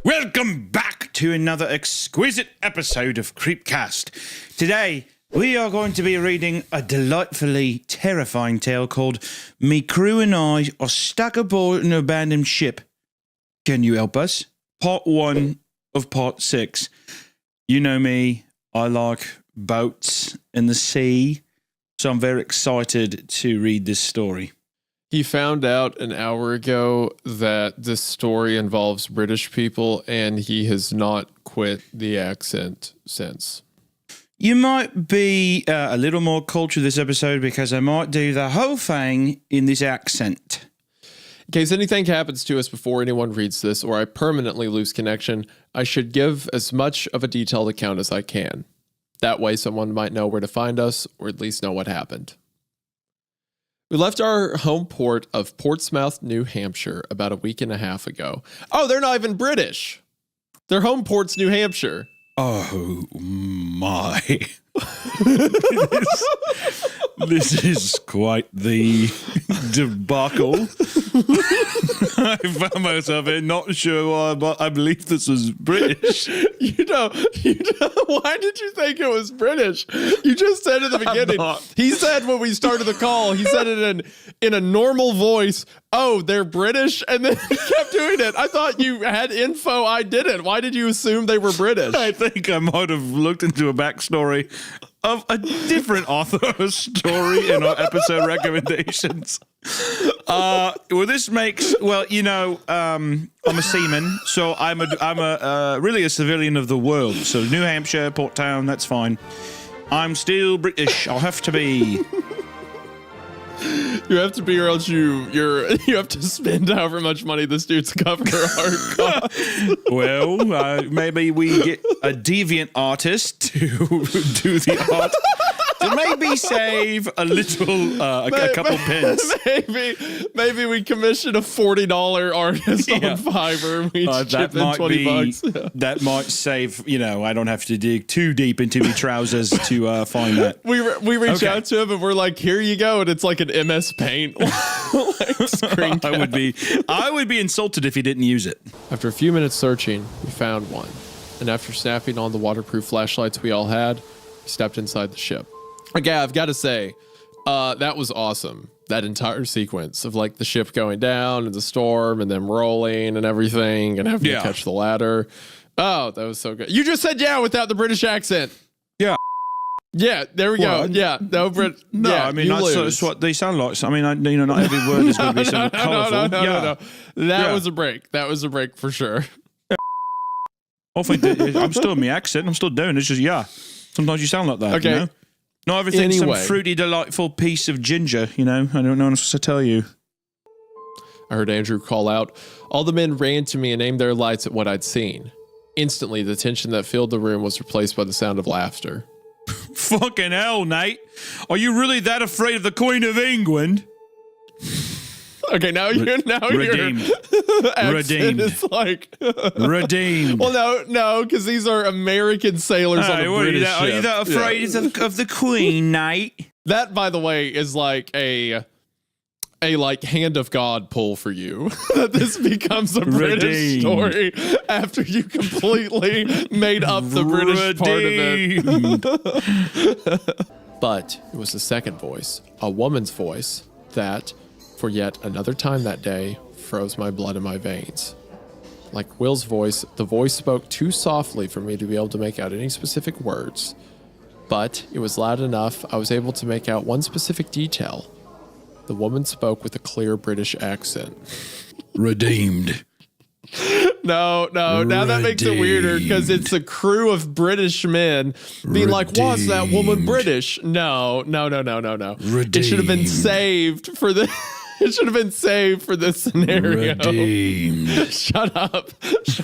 Welcome back to another exquisite episode of CreepCast. Today, we are going to be reading a delightfully terrifying tale called Me Crew and I Are Stuck Aboard an Abandoned Ship. Can you help us? Part 1 of Part 6. You know me, I like boats and the sea, so I'm very excited to read this story. He found out an hour ago that this story involves British people, and he has not quit the accent since. You might be a little more cultured this episode because I might do the whole thing in this accent. In case anything happens to us before anyone reads this, or I permanently lose connection, I should give as much of a detailed account as I can. That way someone might know where to find us, or at least know what happened. We left our home port of Portsmouth, New Hampshire about a week and a half ago. Oh, they're not even British. Their home port's New Hampshire. Oh my. This is quite the debacle. I found myself in, not sure why, but I believe this was British. You know, why did you think it was British? You just said at the beginning. He said when we started the call, he said it in a normal voice, oh, they're British, and then he kept doing it. I thought you had info I didn't. Why did you assume they were British? I think I might have looked into a backstory of a different author's story in our episode recommendations. This makes, I'm a seaman, so I'm really a civilian of the world. So New Hampshire, Port Town, that's fine. I'm still British. I'll have to be. You have to be, or else you have to spend however much money this dude's cover art costs. Well, maybe we get a deviant artist to do the art to maybe save a little, a couple pence. Maybe we commission a $40 artist on Fiverr. We chip in $20. Yeah. That might save. I don't have to dig too deep into my trousers to find that. We reach out to him and we're like, here you go, and it's like an MS Paint screen cap. I would be insulted if he didn't use it. After a few minutes searching, we found one, and after snapping on the waterproof flashlights we all had, we stepped inside the ship. Okay, I've got to say, that was awesome. That entire sequence of like the ship going down and the storm and them rolling and everything and having to catch the ladder. Oh, that was so good. You just said yeah without the British accent. Yeah. Yeah, there we go. Yeah, no, I mean that's what they sound like. I mean, not every word is going to be so colourful. No. That was a break. That was a break for sure. I think I'm still in my accent. I'm still doing it. It's just sometimes you sound like that. Okay. Not everything's some fruity, delightful piece of ginger. I don't know what I'm supposed to tell you. I heard Andrew call out. All the men ran to me and aimed their lights at what I'd seen. Instantly, the tension that filled the room was replaced by the sound of laughter. Fucking hell, Nate. Are you really that afraid of the Queen of England? Okay, now you're redeemed. Redeemed. It's like redeemed. Well, no, because these are American sailors on a British ship. Are you that afraid of the Queen, Nate? That, by the way, is like a like hand of God pull for you. That this becomes a British story after you completely made up the British part of it. But it was the second voice, a woman's voice, that, for yet another time that day, froze my blood in my veins. Like Will's voice, the voice spoke too softly for me to be able to make out any specific words. But it was loud enough I was able to make out one specific detail. The woman spoke with a clear British accent. Redeemed. No, now that makes it weirder because it's a crew of British men being like, was that woman British? No. Redeemed. It should have been saved for the... It should have been saved for this scenario. Redeemed. Shut up.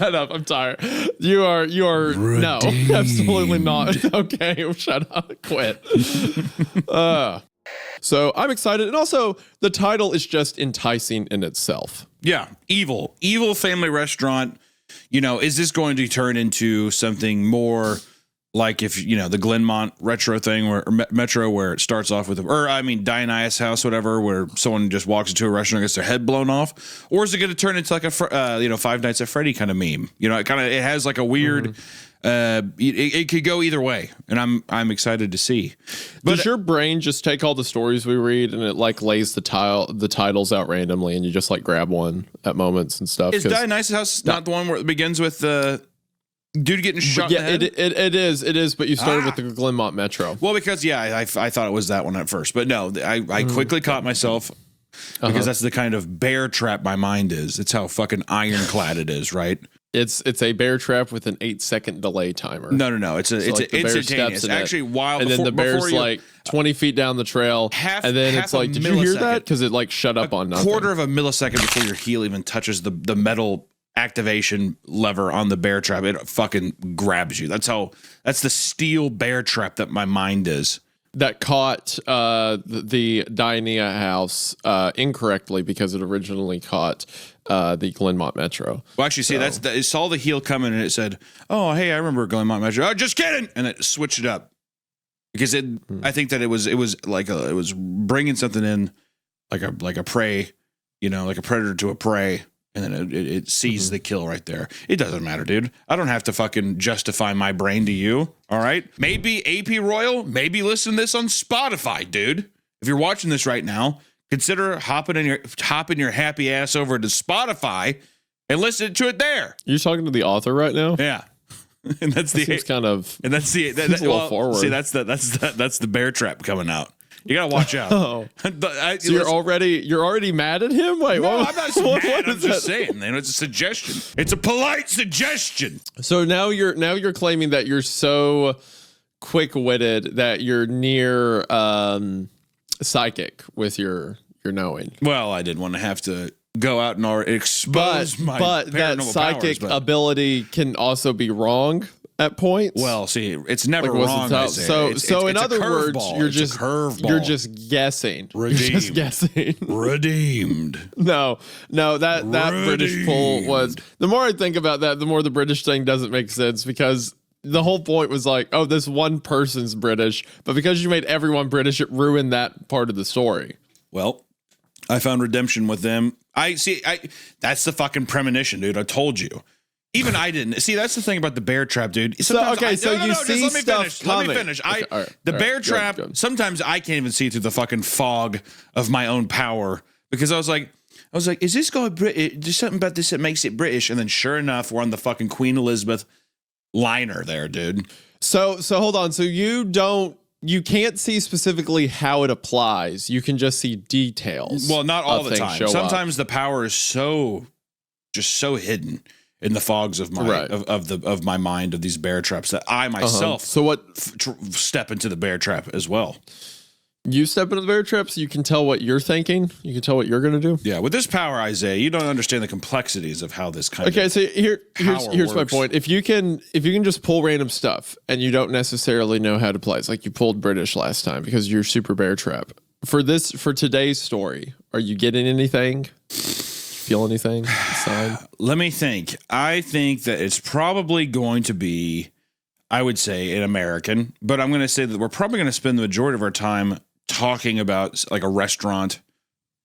I'm tired. You are Redeemed. No, absolutely not. Okay, shut up. Quit. So I'm excited. And also the title is just enticing in itself. Yeah. Evil family restaurant. Is this going to turn into something more Like if, the Glenmont retro thing or Metro where it starts off with, Dionysus House, whatever, where someone just walks into a restaurant and gets their head blown off? Or is it going to turn into like a, Five Nights at Freddy kind of meme? It has like a weird, it could go either way. And I'm excited to see. But does your brain just take all the stories we read and it like lays the titles out randomly and you just like grab one at moments and stuff? Is Dionysus House not the one where it begins with dude getting shot in the head? It is, but you started with the Glenmont Metro. Well, because, I thought it was that one at first. But no, I quickly caught myself because that's the kind of bear trap my mind is. It's how fucking ironclad it is, right? It's a bear trap with an 8-second delay timer. No. It's instantaneous. Actually, and then the bear's like 20 feet down the trail, and then it's like, did you hear that? Because it like shut up on nothing. Quarter of a millisecond before your heel even touches the metal activation lever on the bear trap, it fucking grabs you. That's the steel bear trap that my mind is. That caught the Dionysus House incorrectly because it originally caught the Glenmont Metro. Well, actually, it saw the heel coming and it said, "Oh, hey, I remember Glenmont Metro." Oh, just kidding, and it switched it up because I think that it was like it was bringing something in like a prey, like a predator to a prey. And then it sees the kill right there. It doesn't matter, dude. I don't have to fucking justify my brain to you. All right. Maybe AP Royal, maybe listen to this on Spotify, dude. If you're watching this right now, consider hopping your happy ass over to Spotify and listen to it there. You're talking to the author right now? Yeah. And that's forward. See, that's the bear trap coming out. You gotta watch out. So you're already mad at him? Wait, no, I'm not mad. I'm just saying, it's a suggestion. It's a polite suggestion. So now you're claiming that you're so quick-witted that you're near psychic with your knowing. Well, I didn't want to have to go out and expose my but that psychic ability can also be wrong at points. Well, see, it's never wrong. So in other words, you're just guessing. Redeemed. You're just guessing. Redeemed. No, that British pull was. The more I think about that, the more the British thing doesn't make sense because the whole point was like, oh, this one person's British, but because you made everyone British, it ruined that part of the story. Well, I found redemption with them. That's the fucking premonition, dude. I told you. Even I didn't. See, that's the thing about the bear trap, dude. Let me finish. The bear trap, sometimes I can't even see through the fucking fog of my own power because I was like, is this guy British? There's something about this that makes it British. And then sure enough, we're on the fucking Queen Elizabeth liner there, dude. So hold on. So you can't see specifically how it applies. You can just see details. Well, not all the time. Sometimes the power is so hidden in the fogs of my of my mind of these bear traps that I myself step into the bear trap as well. You step into the bear traps, you can tell what you're thinking. You can tell what you're going to do. Yeah, with this power, Isaiah, you don't understand the complexities of how this kind of so here's my point. If you can just pull random stuff and you don't necessarily know how to play, it's like you pulled British last time because you're super bear trap. For today's story, are you getting anything? Feel anything inside? Let me think. I think that it's probably going to be, I would say, an American, but I'm going to say that we're probably going to spend the majority of our time talking about like a restaurant,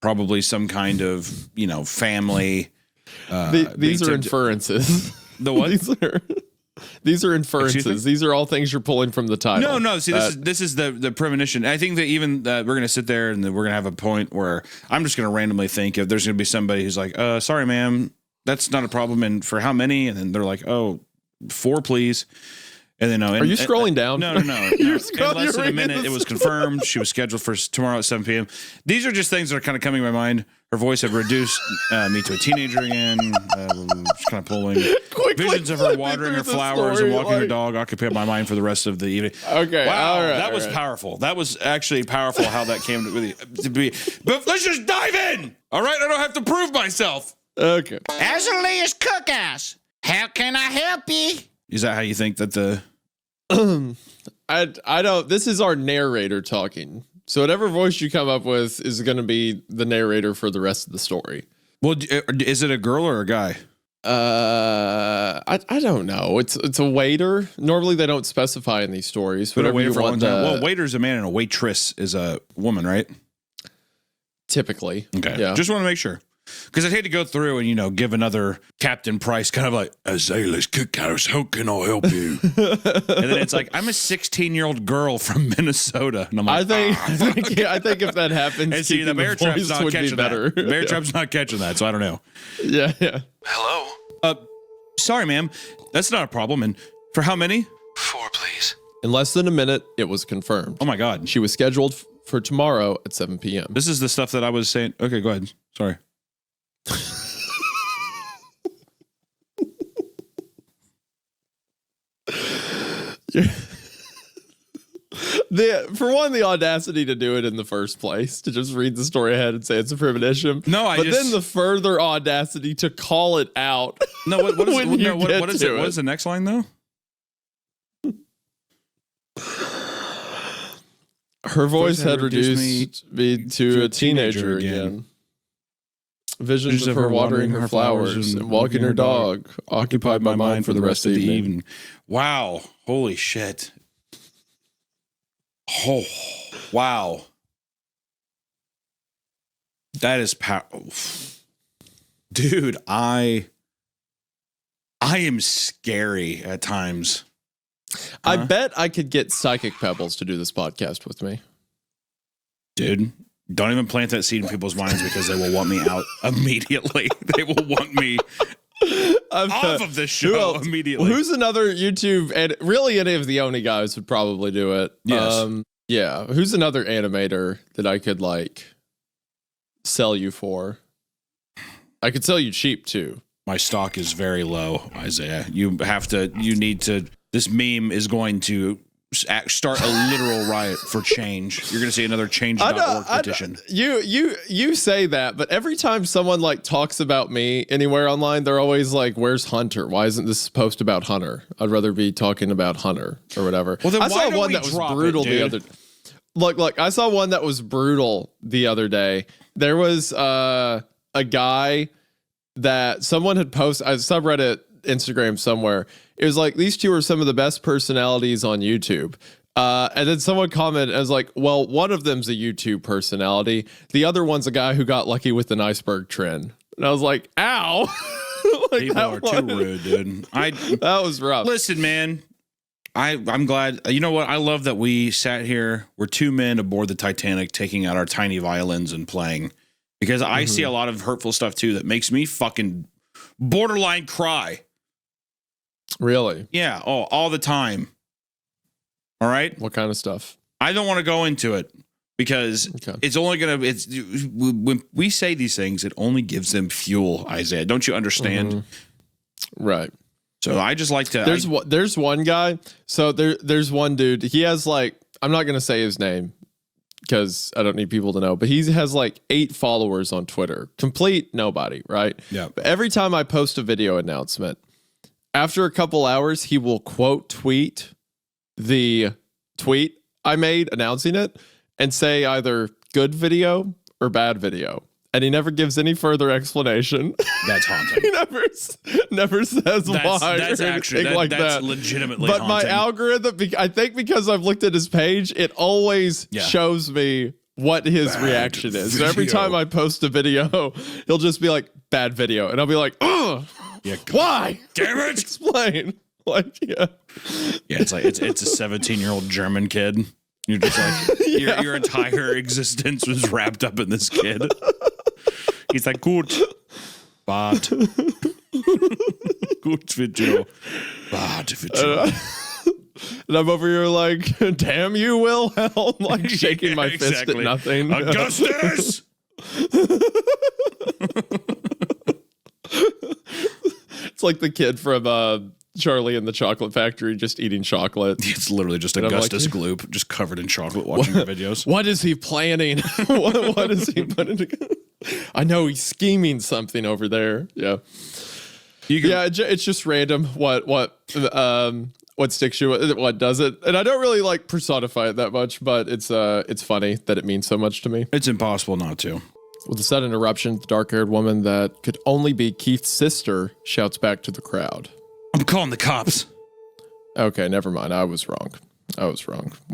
probably some kind of, family. These are inferences. The what? These are inferences. These are all things you're pulling from the title. No. See, this is the premonition. I think that even we're going to sit there and we're going to have a point where I'm just going to randomly think if there's going to be somebody who's like, sorry, ma'am, that's not a problem. And for how many? And then they're like, 4, please. And then are you scrolling down? No. In less than a minute, it was confirmed. She was scheduled for tomorrow at 7 p.m. These are just things that are kind of coming to my mind. Her voice had reduced me to a teenager again. Just kind of pulling visions of her watering her flowers and walking her dog occupied my mind for the rest of the evening. Okay, wow, all right, that was powerful. That was actually powerful how that came to be. But let's just dive in. All right, I don't have to prove myself. Okay. Azalea's Cookhouse. How can I help you? Is that how you think that the? I don't. This is our narrator talking. So whatever voice you come up with is going to be the narrator for the rest of the story. Well, is it a girl or a guy? I don't know. It's a waiter. Normally they don't specify in these stories. But a Whatever waiter you for a long want. time. Well, waiter's a man and a waitress is a woman, right? Typically. Okay. Yeah. Just want to make sure. Because I'd hate to go through and, give another Captain Price kind of like, Azalea's Cookhouse, how can I help you? And then it's like, I'm a 16-year-old girl from Minnesota. And I'm like, I think if that happens, and see, the Bear Trap's not catching that. Bear Trap's not catching that, so I don't know. Yeah. Hello? Sorry, ma'am. That's not a problem. And for how many? 4, please. In less than a minute, it was confirmed. Oh, my God. She was scheduled for tomorrow at 7 p.m. This is the stuff that I was saying. Okay, go ahead. Sorry. For one, the audacity to do it in the first place, to just read the story ahead and say it's a premonition. No, then the further audacity to call it out. No, what is when it? you What get is to it? What is the next line, though? Her voice had reduced me to a teenager again. Visions of her watering her flowers and walking her dog occupied my mind for the rest of the evening. Wow. Holy shit. Oh, wow. That is dude, I am scary at times. I bet I could get Psychic Pebbles to do this podcast with me. Dude, don't even plant that seed in people's minds because they will want me out immediately. They will want me off of this show immediately. Who's another YouTube, and really any of the Oni guys would probably do it. Yes. Yeah. Who's another animator that I could sell you for? I could sell you cheap too. My stock is very low, Isaiah. You need to, this meme is going to start a literal riot for change. You're going to see another change.org petition. You say that, but every time someone talks about me anywhere online, they're always like, "Where's Hunter? Why isn't this post about Hunter? I'd rather be talking about Hunter or whatever." Well, then I why saw don't one we that was drop brutal it, the dude? other. Look, I saw one that was brutal the other day. There was a guy that someone had posted a subreddit, Instagram somewhere. It was like, these two are some of the best personalities on YouTube. And then someone commented, I was like, well, one of them's a YouTube personality. The other one's a guy who got lucky with an iceberg trend. And I was like, ow. People are too rude, dude. That was rough. Listen, man, I'm glad. You know what? I love that we sat here. We're two men aboard the Titanic taking out our tiny violins and playing. Because I see a lot of hurtful stuff, too, that makes me fucking borderline cry. Really? Yeah. Oh, all the time. All right? What kind of stuff? I don't want to go into it because it's only going to, when we say these things, it only gives them fuel, Isaiah. Don't you understand? Right. So I just like to. There's one guy. So there's one dude. He has I'm not going to say his name because I don't need people to know, but he has 8 followers on Twitter. Complete nobody, right? Yeah. But every time I post a video announcement, after a couple hours, he will quote tweet the tweet I made announcing it and say either good video or bad video. And he never gives any further explanation. That's haunting. He never says why. That's actually that's legitimately But haunting. my algorithm, I think because I've looked at his page, it always shows me what his reaction is. So every time I post a video, he'll just be like, bad video. And I'll be like, ugh, why? Damn it. Explain. Yeah, it's like it's a 17-year-old German kid. You're just like your entire existence was wrapped up in this kid. He's like, gut, bad, gut video, bad video. And I'm over here like, damn you, Wilhelm, shaking my fist at nothing. Augustus. It's like the kid from Charlie and the Chocolate Factory just eating chocolate. It's literally just Augustus Gloop, just covered in chocolate, watching your videos. What is he planning? what is he putting together? I know he's scheming something over there. Yeah. It's just random. What sticks you? What does it? And I don't really personify it that much, but it's funny that it means so much to me. It's impossible not to. With a sudden eruption, the dark-haired woman that could only be Keith's sister shouts back to the crowd. I'm calling the cops. Okay, never mind. I was wrong.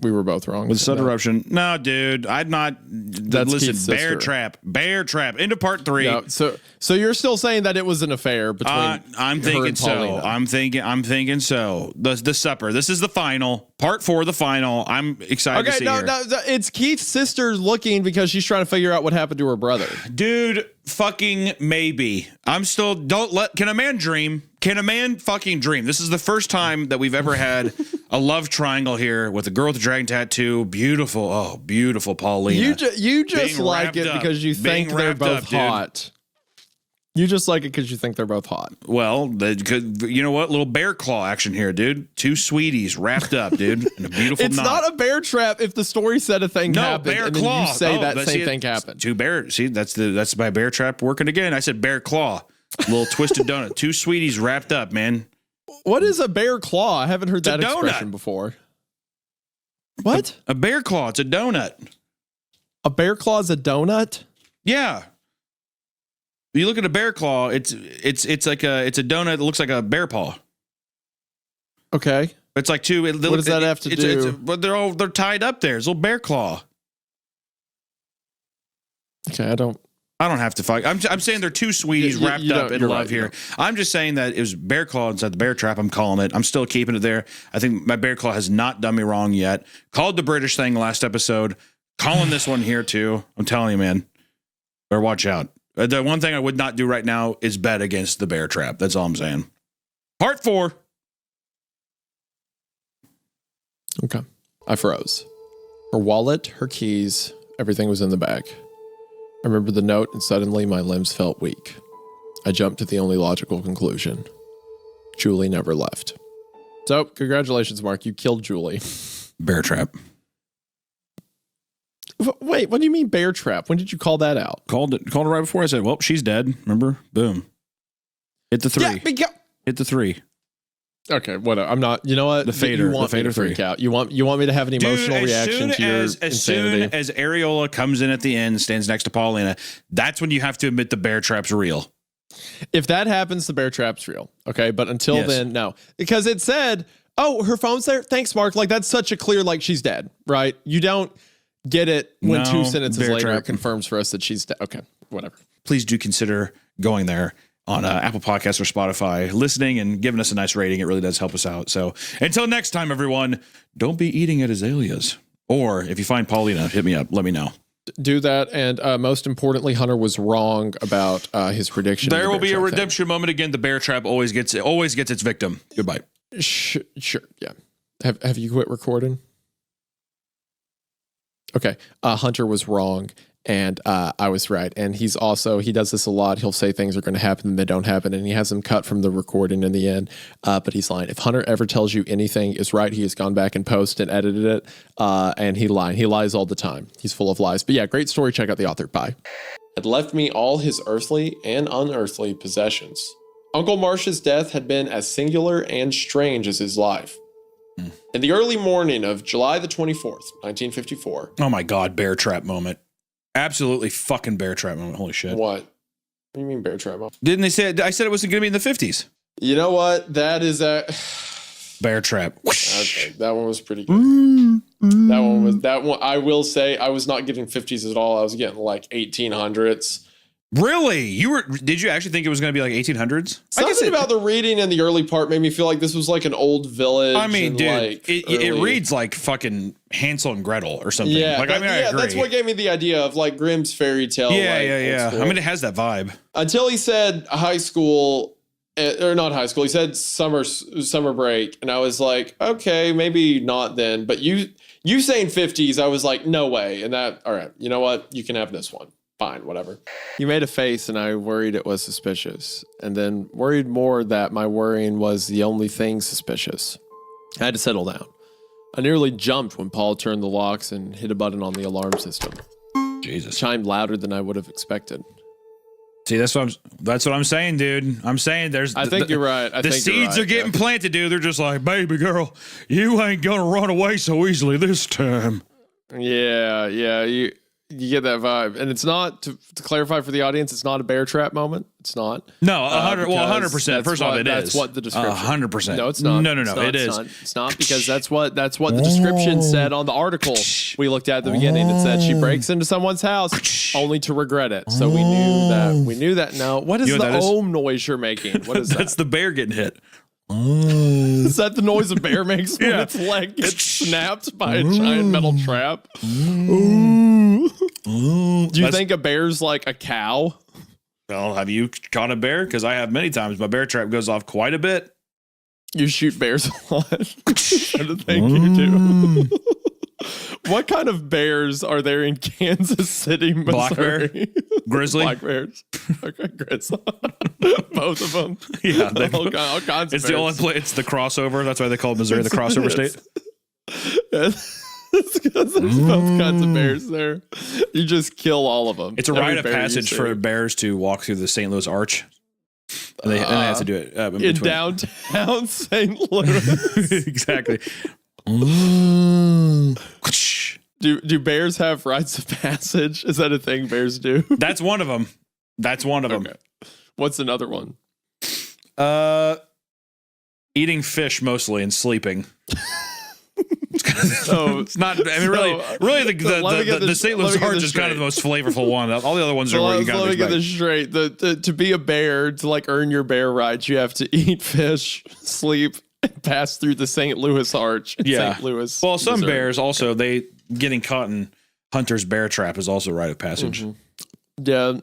We were both wrong. With sudden eruption. No, dude. I'd not. That's listen, Keith's bear sister. trap. Bear trap. Into part 3. No, so you're still saying that it was an affair between I'm her thinking and so. Paulina. I'm thinking so. The supper. This is the final. Part 4, the final. I'm excited to Okay, see no, her. no, it's Keith's sister looking because she's trying to figure out what happened to her brother. Dude, fucking maybe. I'm still can a man dream? Can a man fucking dream? This is the first time that we've ever had a love triangle here with a girl with a dragon tattoo. Beautiful. Oh, beautiful Paulina. You just Being like wrapped it up. because you Being think they're wrapped both up, dude. hot. You just like it because you think they're both hot. Well, you know what? Little bear claw action here, dude. 2 sweeties wrapped up, dude, in a beautiful It's knot. not a bear trap if the story said a thing No, happened bear and claw. then you say Oh, that but same see, thing happened. 2 bear. See, that's my bear trap working again. I said bear claw. Little twisted donut. 2 sweeties wrapped up, man. What is a bear claw? I haven't heard It's a that expression donut. before. What? A bear claw. It's a donut. A bear claw is a donut? Yeah. You look at a bear claw. It's like it's a donut that looks like a bear paw. Okay. It's like 2. What does that have to do? But they're tied up there. It's a little bear claw. Okay, I don't have to fight. I'm saying they're 2 sweeties You- wrapped you up don't- in you're love right, you here. don't. I'm just saying that it was bear claw inside the bear trap. I'm calling it. I'm still keeping it there. I think my bear claw has not done me wrong yet. Called the British thing last episode. Calling this one here too. I'm telling you, man. Better watch out. The one thing I would not do right now is bet against the bear trap. That's all I'm saying. Part 4. Okay. I froze. Her wallet, her keys, everything was in the bag. I remembered the note and suddenly my limbs felt weak. I jumped to the only logical conclusion. Julie never left. So, congratulations, Mark. You killed Julie. Bear trap. Wait, what do you mean bear trap? When did you call that out? Called it right before. I said, well, she's dead. Remember? Boom. Hit the 3. Yeah, Hit the 3. okay, whatever. I'm not. You know what? The fader, You want the me to fader freak 3. out. You want me to have an emotional reaction to your as insanity. soon as Areola comes in at the end, stands next to Paulina, that's when you have to admit the bear trap's real. If that happens, the bear trap's real. Okay, but until Yes. then, no, because it said, "Oh, her phone's there." Thanks, Mark. Like that's such a clear, like she's dead, right? You don't get it when No, 2 sentences bear later trap. it confirms for us that she's dead. Okay, whatever. Please do consider going there on Apple Podcasts or Spotify, listening and giving us a nice rating. It really does help us out. So until next time, everyone, don't be eating at Azalea's. Or if you find Paulina, hit me up. Let me know. Do that, and most importantly, Hunter was wrong about his prediction. of There the will bear be a trap thing. redemption moment again. The bear trap always gets its victim. Goodbye. Sure, yeah. Have you quit recording? Okay. Hunter was wrong, and I was right. And he does this a lot. He'll say things are going to happen and they don't happen, and he has them cut from the recording in the end. But he's lying. If Hunter ever tells you anything is right, he has gone back and posted and edited it, and he lied. He lies all the time. He's full of lies. But yeah, great story. Check out the author. Bye. Had left me all his earthly and unearthly possessions. Uncle Marsh's death had been as singular and strange as his life. In the early morning of July the 24th, 1954. Oh my God, bear trap moment. Absolutely fucking bear trap moment. Holy shit. What? What do you mean bear trap? Didn't they say, I said it wasn't going to be in the 50s. You know what? That is a... Bear trap. Okay, that one was pretty good. That one, I will say, I was not getting 50s at all. I was getting like 1800s. Really? Did you actually think it was going to be like 1800s? Something about the reading in the early part made me feel like this was like an old village. I mean, and dude, like it reads like fucking Hansel and Gretel or something. Yeah, like, I mean, I agree. that's what gave me the idea of like Grimm's fairy tale. Yeah, like, yeah, old yeah. school. I mean, it has that vibe. Until he said high school, or not high school. He said summer break, and I was like, okay, maybe not then. But you saying 50s, I was like, no way. And that, all right, you know what? You can have this one. Fine, whatever. You made a face, and I worried it was suspicious, and then worried more that my worrying was the only thing suspicious. I had to settle down. I nearly jumped when Paul turned the locks and hit a button on the alarm system. Jesus. It chimed louder than I would have expected. See, that's what I'm saying, dude. I'm saying I think you're right. The seeds are getting planted, dude. They're just like, baby girl, you ain't gonna run away so easily this time. Yeah. You get that vibe, and it's not to clarify for the audience. It's not a bear trap moment. It's not. No, 100%. First off, that's what the description. 100%. No, it's not. No, It is. It's not because that's what the description said on the article we looked at the beginning. It said she breaks into someone's house only to regret it. So we knew that. We knew that. No, what is the ohm noise you're making? What is that? That's the bear getting hit. Is that the noise a bear makes when its leg gets snapped by a giant metal trap? Do you think a bear's like a cow? Well, have you caught a bear? Because I have many times. My bear trap goes off quite a bit. You shoot bears a lot. I don't think you do. What kind of bears are there in Kansas City, Missouri? Black bear? Grizzly? Black bears. Okay, grizzly. Both of them. Yeah. All kinds it's of bears. the only place. It's the crossover. That's why they call Missouri the crossover state. It's because there's both kinds of bears there. You just kill all of them. It's a rite of passage for bears to walk through the St. Louis Arch. And they have to do it in downtown St. Louis. Exactly. Do bears have rites of passage? Is that a thing bears do? That's one of them. Okay. What's another one? Eating fish mostly and sleeping. So it's not. I mean, really, the St. Louis Arch is kind of the most flavorful one. All the other ones are where you got to. Let me get this straight. To be a bear, to like earn your bear rights, you have to eat fish, sleep, and pass through the St. Louis Arch. St. Louis. Well, some bears also getting caught in Hunter's bear trap is also a rite of passage. Mm-hmm. Yeah.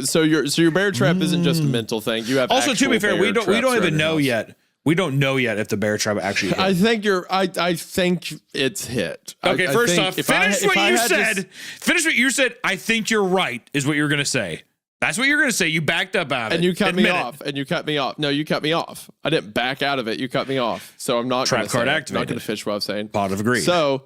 So your bear trap isn't just a mental thing. You have also, to be fair, we don't even know house. yet. We don't know yet if the bear trap actually hit. I think it's hit. Okay, first off, finish what you said. Finish what you said. I think you're right, is what you're going to say. That's what you're going to say. You backed up out of it. And you cut me off. No, you cut me off. I didn't back out of it. You cut me off. So I'm not going to card say activated. I'm not going to fish what I'm saying. Pot of agreed. So,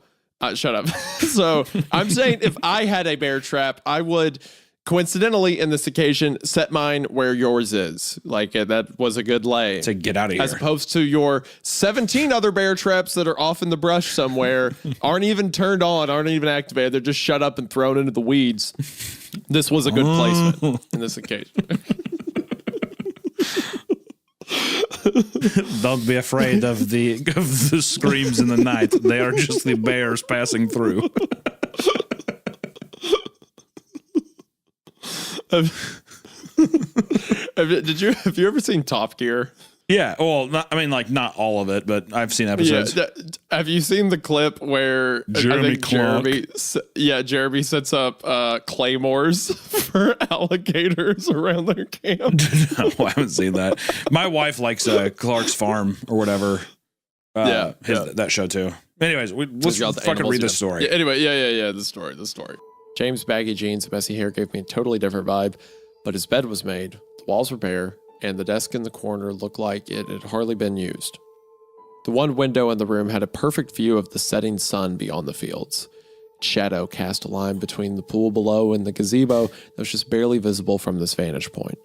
shut up. So I'm saying if I had a bear trap, I would coincidentally, in this occasion, set mine where yours is. Like, that was a good lay. To get out of here. As opposed to your 17 other bear traps that are off in the brush somewhere, aren't even turned on, aren't even activated. They're just shut up and thrown into the weeds. This was a good placement in this occasion. Don't be afraid of the screams in the night. They are just the bears passing through. Have you ever seen Top Gear? Yeah, well, not all of it, but I've seen episodes. Yeah, have you seen the clip where Jeremy sets up claymores for alligators around their camp? No, I haven't seen that. My wife likes Clark's Farm or whatever. That show too. Anyways, let's fucking read this story. Yeah, anyway, the story. James' baggy jeans and messy hair gave me a totally different vibe, but his bed was made, the walls were bare, and the desk in the corner looked like it had hardly been used. The one window in the room had a perfect view of the setting sun beyond the fields. Shadow cast a line between the pool below and the gazebo that was just barely visible from this vantage point.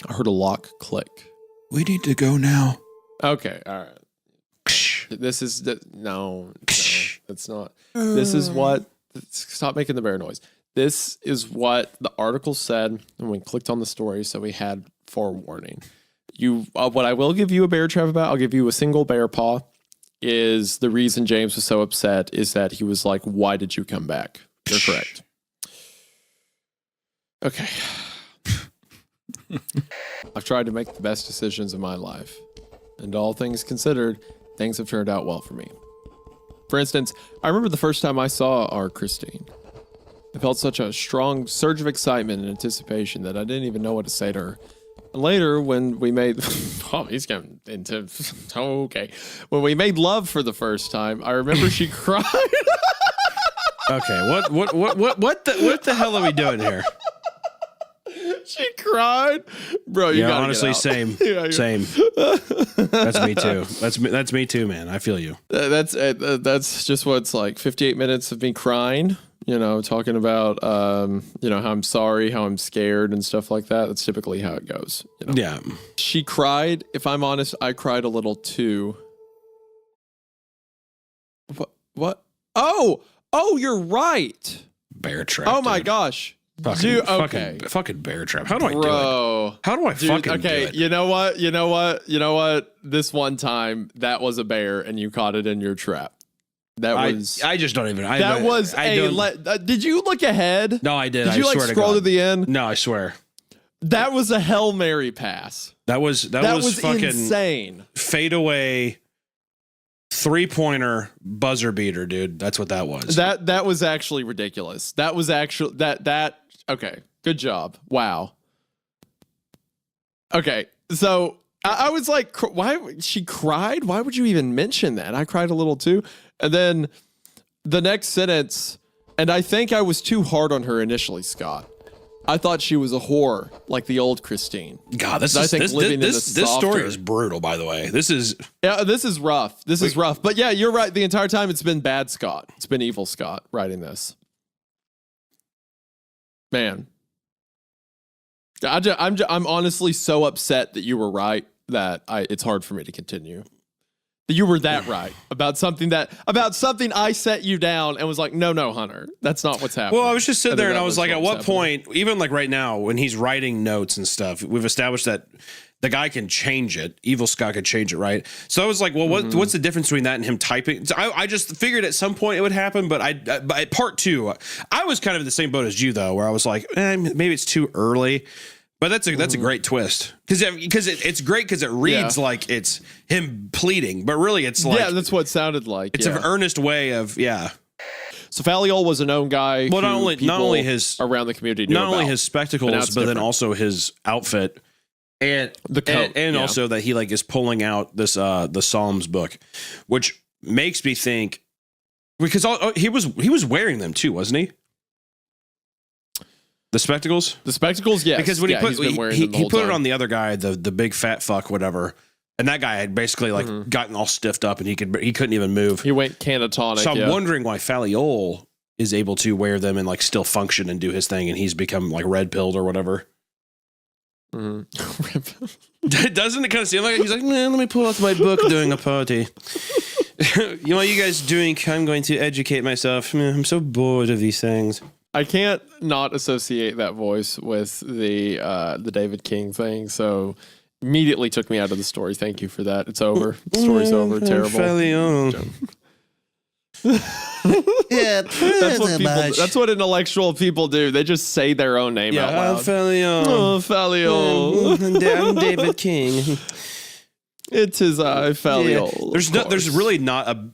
I heard a lock click. We need to go now. Okay, all right. No, that's not. This is what... Stop making the bear noise. This is what the article said when we clicked on the story, so we had forewarning. What I will give you a bear trap about, I'll give you a single bear paw, is the reason James was so upset is that he was like, why did you come back? You're correct. Okay. I've tried to make the best decisions in my life, and all things considered, things have turned out well for me. For instance, I remember the first time I saw our Christine. I felt such a strong surge of excitement and anticipation that I didn't even know what to say to her. And later, when we made... oh, he's getting into... okay. When we made love for the first time, I remember she cried. Okay, what the hell are we doing here? She cried, bro. You gotta honestly, get out. same. That's me too. That's me too, man. I feel you. That's just what it's like. 58 minutes of me crying. Talking about how I'm sorry, how I'm scared, and stuff like that. That's typically how it goes. Yeah. She cried. If I'm honest, I cried a little too. What? Oh, you're right. bear trap. Oh my dude. gosh. Fucking, Dude, okay. fucking bear trap. How do I do Bro. it? How do I Dude, fucking okay, do it? you know what? This one time, that was a bear and you caught it in your trap. I just don't even. Did you look ahead? No, I did. Did you I swear to scroll God. to the end? No, I swear. That was a Hail Mary pass. That was fucking insane. fade away 3-pointer buzzer beater, dude. That's what that was. That was actually ridiculous. That was actually that okay. Good job. Wow. Okay. So I was like, why she cried? Why would you even mention that? I cried a little too. And then the next sentence, and I think I was too hard on her initially, Scott. I thought she was a whore, like the old Christine. God, this softer- story is brutal, by the way. This is rough. This is rough. But yeah, you're right. The entire time it's been bad Scott. It's been evil Scott writing this. Man. I'm honestly so upset that you were right that it's hard for me to continue. That you were that right about something I set you down and was like, no, Hunter, that's not what's happening. Well, I was just sitting there and I was like, at what happening. point, even like right now, when he's writing notes and stuff, we've established that the guy can change it. Evil Scott could change it, right? So I was like, well, what's the difference between that and him typing? So I just figured at some point it would happen, but by part two, I was kind of in the same boat as you though, where I was like, maybe it's too early. But that's a great twist because it's great because it reads like it's him pleading, but really it's like that's what it sounded like. It's an earnest way of So Faliol was a known guy. Well, not only his around the community, not only his spectacles, but then also his outfit and the coat, and also that he like is pulling out this the Psalms book, which makes me think because he was wearing them too, wasn't he? The spectacles? The spectacles, yes. Because when he put it on the other guy, the big fat fuck, whatever, and that guy had basically like gotten all stiffed up and he couldn't even move. He went catatonic. So I'm wondering why Faliol is able to wear them and like still function and do his thing, and he's become like red pilled or whatever. Doesn't it kind of seem like he's like, man, let me pull out my book during a party. You know what you guys doing? I'm going to educate myself. I'm so bored of these things. I can't not associate that voice with the David King thing, so immediately took me out of the story. Thank you for that. It's over. The story's over. Terrible. Yeah, that's what intellectual people do. They just say their own name out loud. Faliol. I'm David King. It is Faliol. There's really not a,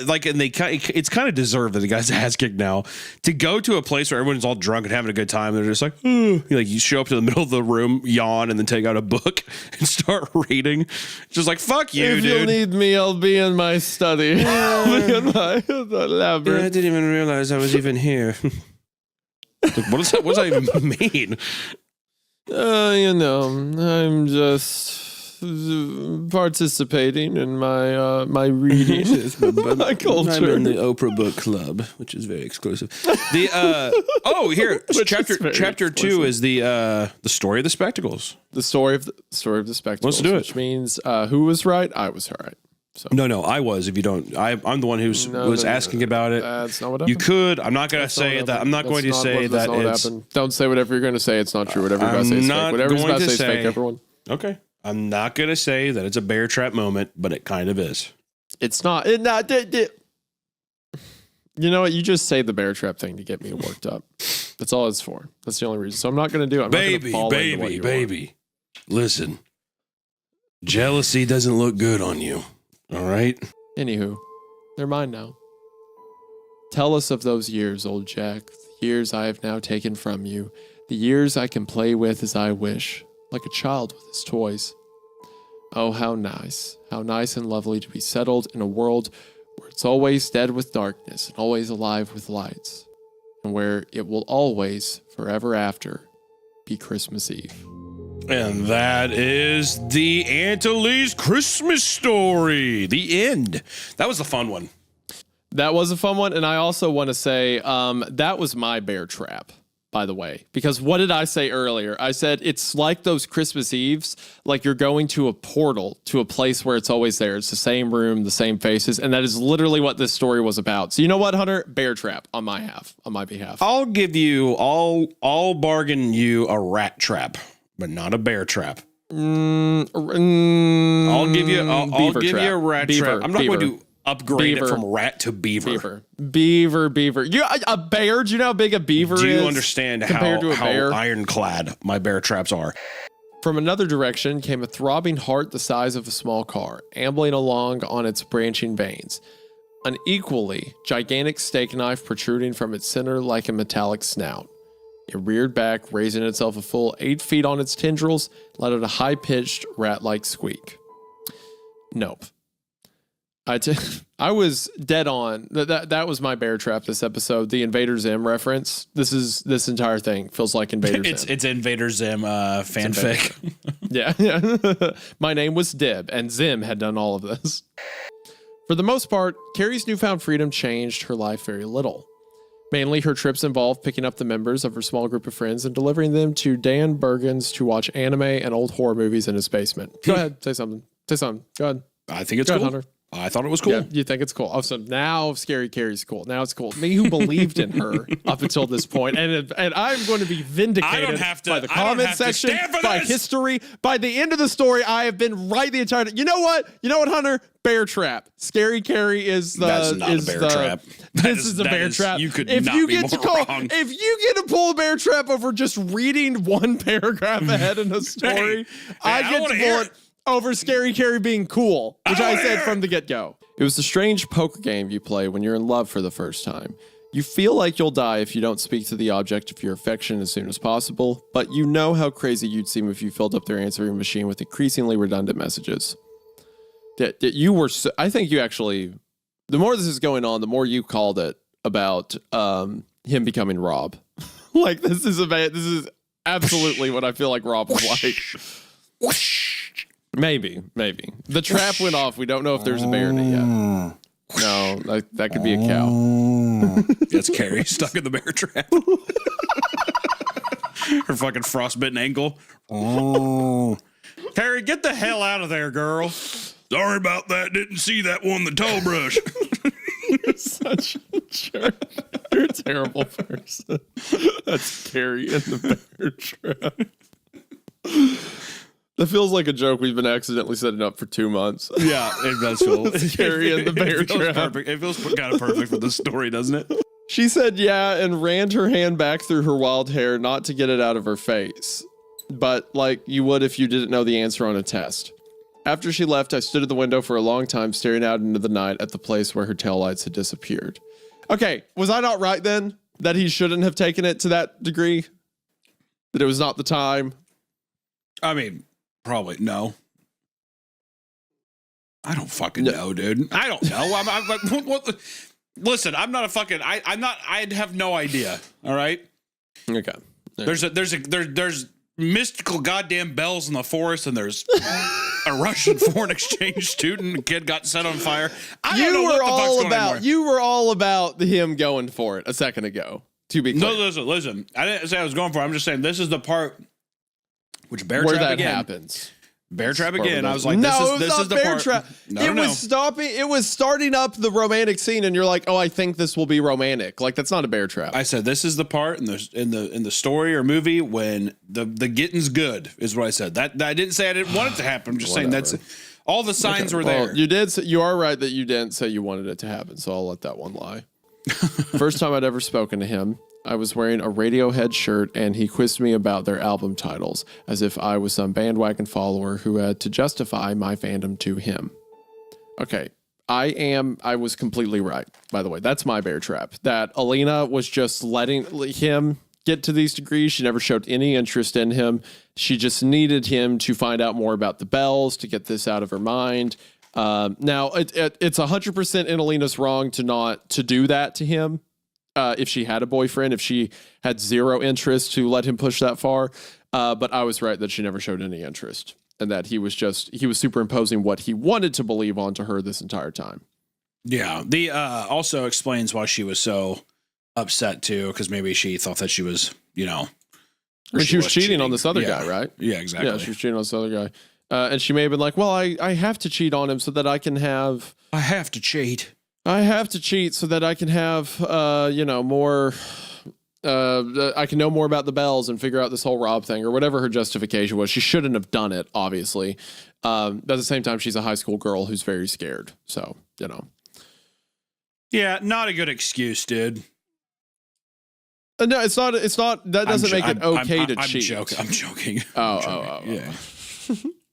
like, and it's kind of deserved that the guy's ass kicked now to go to a place where everyone's all drunk and having a good time. They're just like, you show up to the middle of the room, yawn, and then take out a book and start reading. Just like, fuck you, if dude. If you need me, I'll be in my study. I'll be in my labyrinth. I didn't even realize I was even here. Like, what does that even mean? I'm just participating in my reading. My culture. I'm in the Oprah Book Club, which is very exclusive. The chapter 2 is the story of the spectacles. The story of the spectacles. Let's do it. Which means who was right? I was right. So. No, I was. If you don't, I'm the one who was asking about it. That's not what happened. You could. I'm not going to say that. I'm not going to say that it's. Don't say whatever you're going to say. It's not true. Whatever you're about to say is fake. Whatever you're about to say is fake, everyone. Okay. I'm not going to say that it's a bear trap moment, but it kind of is. It's not. You know what? You just say the bear trap thing to get me worked up. That's all it's for. That's the only reason. So I'm not going to do it. Baby. Listen. Jealousy doesn't look good on you. All right? Anywho, they're mine now. Tell us of those years, old Jack. The years I have now taken from you. The years I can play with as I wish. Like a child with his toys. Oh, how nice and lovely to be settled in a world where it's always dead with darkness and always alive with lights, and where it will always, forever after, be Christmas Eve. And that is the Antilles Christmas story. The end. That was a fun one. That was a fun one, and I also want to say that was my bear trap. by the way, because what did I say earlier? I said it's like those Christmas Eves, like you're going to a portal to a place where it's always there. It's the same room, the same faces, and that is literally what this story was about. So you know what, Hunter? Bear trap on my behalf. I'll give you, I'll bargain you a rat trap, but not a bear trap. I'll give you a rat trap. I'm not going to upgrade it from rat to beaver. Beaver. A bear? Do you know how big a beaver is? Do you understand compared to a bear? How ironclad my bear traps are? From another direction came a throbbing heart the size of a small car, ambling along on its branching veins. An equally gigantic steak knife protruding from its center like a metallic snout. It reared back, raising itself a full 8 feet on its tendrils, let out a high-pitched, rat-like squeak. Nope. I was dead on. That was my bear trap this episode. The Invader Zim reference. This entire thing feels like Invader Zim. It's Invader Zim fanfic. Yeah. My name was Dib, and Zim had done all of this. For the most part, Carrie's newfound freedom changed her life very little. Mainly, her trips involved picking up the members of her small group of friends and delivering them to Dan Bergen's to watch anime and old horror movies in his basement. Go ahead, say something. Go ahead. I think it's cool. Hunter. I thought it was cool. Yeah, you think it's cool. Oh, so now Scary Carrie's cool. Now it's cool. Me who believed in her up until this point, and I'm going to be vindicated by the comment section, by history. By the end of the story, I have been right the entire time. You know what, Hunter? Bear trap. Scary Carrie is the. That's not a bear trap. This is a bear trap. You could not be more wrong. If you get to pull a bear trap over just reading one paragraph ahead in a story, I get to pull it over Scary Carrie being cool, which I said from the get-go. It was the strange poker game you play when you're in love for the first time. You feel like you'll die if you don't speak to the object of your affection as soon as possible, but you know how crazy you'd seem if you filled up their answering machine with increasingly redundant messages. That you were, I think you actually, the more this is going on, the more you called it about him becoming Rob. Like this is absolutely what I feel like Rob was like. Maybe. The trap went off. We don't know if there's a bear in it yet. No, that could be a cow. That's Carrie stuck in the bear trap. Her fucking frostbitten ankle. Carrie, get the hell out of there, girl. Sorry about that. Didn't see that one, the toe brush. You're such a jerk. You're a terrible person. That's Carrie in the bear trap. That feels like a joke we've been accidentally setting up for 2 months. Yeah, it does feel. Carrie in the bear trap. Perfect. It feels kind of perfect for the story, doesn't it? She said yeah and ran her hand back through her wild hair, not to get it out of her face, but like you would if you didn't know the answer on a test. After she left, I stood at the window for a long time, staring out into the night at the place where her taillights had disappeared. Okay, was I not right then? That he shouldn't have taken it to that degree? That it was not the time? I mean, probably no. I don't fucking know, dude. I don't know. Listen, I'm not a fucking. I'm not. I have no idea. All right. Okay. There's mystical goddamn bells in the forest, and there's a Russian foreign exchange student. A kid got set on fire. You were all about him going for it a second ago. To be clear. No, listen. I didn't say I was going for it. I'm just saying this is the part which bear where trap that again happens. Bear trap again. I was like, no, this is the bear part. Trap. No, it was stopping. It was starting up the romantic scene, and you're like, oh, I think this will be romantic. Like that's not a bear trap. I said this is the part in the story or movie when the getting's good is what I said. That I didn't say I didn't want it to happen. I'm just saying that's all the signs were there. You did. You are right that you didn't say you wanted it to happen. So I'll let that one lie. First time I'd ever spoken to him, I was wearing a Radiohead shirt, and he quizzed me about their album titles, as if I was some bandwagon follower who had to justify my fandom to him. Okay, I was completely right, by the way. That's my bear trap. That Alina was just letting him get to these degrees. She never showed any interest in him. She just needed him to find out more about the bells, to get this out of her mind. Now, it's 100% in Alina's wrong to do that to him. If she had a boyfriend, if she had zero interest to let him push that far. But I was right that she never showed any interest, and that he was superimposing what he wanted to believe onto her this entire time. Yeah. The also explains why she was so upset too, because maybe she thought that she was I mean, she was cheating on this other guy, right? Yeah, exactly. Yeah, she was cheating on this other guy. And she may have been like, well, I have to cheat on him so that I can have... I have to cheat. I have to cheat so that I can have, more... I can know more about the bells and figure out this whole Rob thing or whatever her justification was. She shouldn't have done it, obviously. But at the same time, she's a high school girl who's very scared. So, Yeah, not a good excuse, dude. No, it's not. That doesn't make it okay to cheat. I'm joking. Oh. Yeah.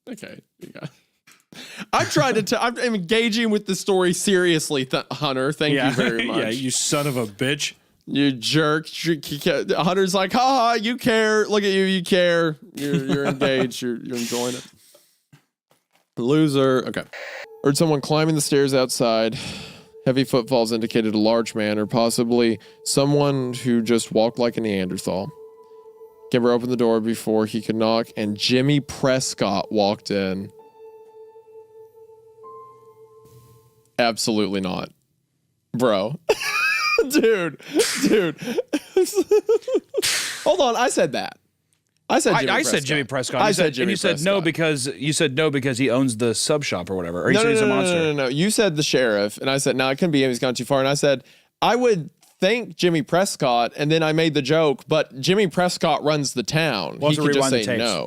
Okay. Yeah. I'm engaging with the story seriously, Hunter. Thank you very much. Yeah, you son of a bitch. You jerk. Hunter's like, ha, you care. Look at you. You care. You're engaged. You're enjoying it. Loser. Okay. Heard someone climbing the stairs outside. Heavy footfalls indicated a large man or possibly someone who just walked like a Neanderthal. Kimber opened the door before he could knock, and Jimmy Prescott walked in. Absolutely not. Bro. Dude. Hold on, I said that. I said Jimmy Prescott. I said Jimmy Prescott. You said no because he owns the sub shop or whatever. Or you said he's a monster. No. You said the sheriff, and I said, no, it couldn't be him. He's gone too far. And I said, I would think Jimmy Prescott, and then I made the joke, but Jimmy Prescott runs the town. We'll he could just say the no.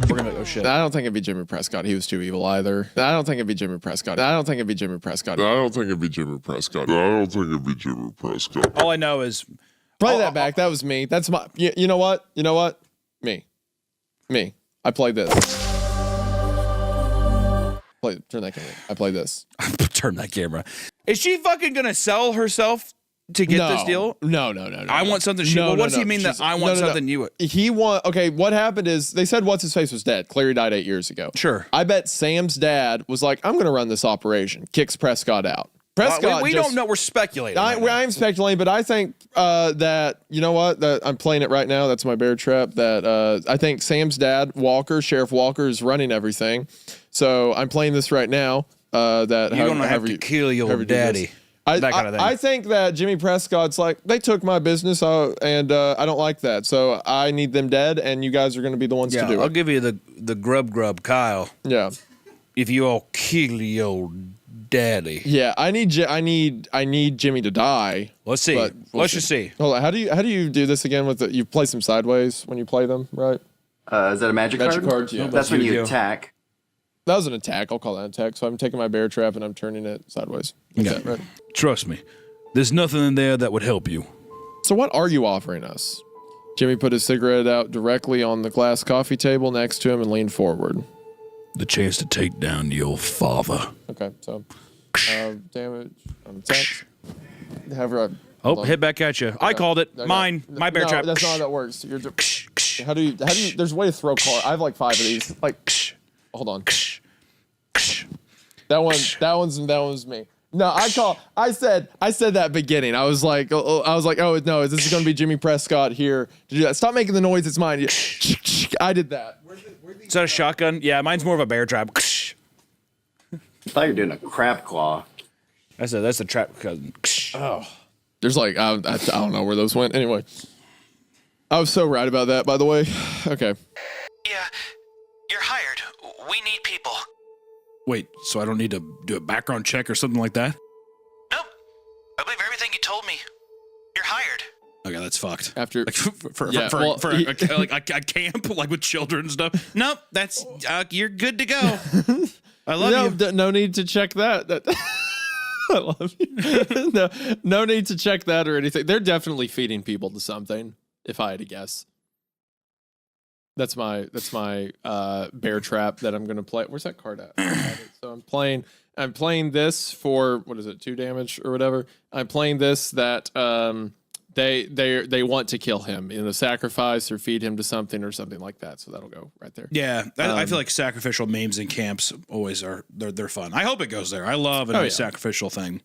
We're gonna go shit. I don't think it'd be Jimmy Prescott. He was too evil either. I don't think it'd be Jimmy Prescott. All I know is Play that back. That was me. That's my. You know what? Me. I played this. Turn that camera. I played this. turn that camera. Is she fucking gonna sell herself to get this deal? No. I want something. What does he mean that I want something you? Okay, what happened is they said what's his face was dead. Cleary died 8 years ago. Sure. I bet Sam's dad was like, I'm gonna run this operation. Kicks Prescott out. Prescott. We don't know. We're speculating. I'm speculating, but I think that that I'm playing it right now. That's my bear trap. That I think Sam's dad, Sheriff Walker, is running everything. So I'm playing this right now. That you're gonna have to kill your daddy. That kind of thing. I think that Jimmy Prescott's like, they took my business and I don't like that. So I need them dead, and you guys are going to be the ones to do it. I'll give you the grub Kyle. Yeah. If you all kill your daddy. Yeah, I need Jimmy to die. Let's see. Let's just see. Hold on. How do you do this again with you play some sideways when you play them, right? Is that a magic card? Yeah. That's when you attack. That was an attack. I'll call that an attack. So I'm taking my bear trap and I'm turning it sideways. Like that, right? Trust me. There's nothing in there that would help you. So what are you offering us? Jimmy put his cigarette out directly on the glass coffee table next to him and leaned forward. The chance to take down your father. Okay, so damage on attacks. Hit back at you. I called it. Mine. My bear trap. That's not how that works. How do you? There's a way to throw cards. I have like 5 of these. Like, hold on. That one's me. No, I said that beginning. I was like, oh no, this is gonna be Jimmy Prescott here to do that. Stop making the noise. It's mine. I did that. Is that a shotgun? Yeah, mine's more of a bear trap. I thought you were doing a crab claw. That's a trap cousin. Oh, there's like I don't know where those went. Anyway, I was so right about that. By the way, okay. Yeah, you're hired. We need people. Wait, so I don't need to do a background check or something like that? Nope. I believe everything you told me. You're hired. Okay, that's fucked. After for a camp like with children and stuff. Nope, that's you're good to go. I love you. No need to check that. I love you. No need to check that or anything. They're definitely feeding people to something. If I had to guess, that's my bear trap that I'm gonna play. Where's that card at? So I'm playing this for what is it, 2 damage or whatever. I'm playing this that they want to kill him in a sacrifice or feed him to something or something like that. So that'll go right there. Yeah, I feel like sacrificial memes in camps always are. They're fun. I hope it goes there. I love a sacrificial thing.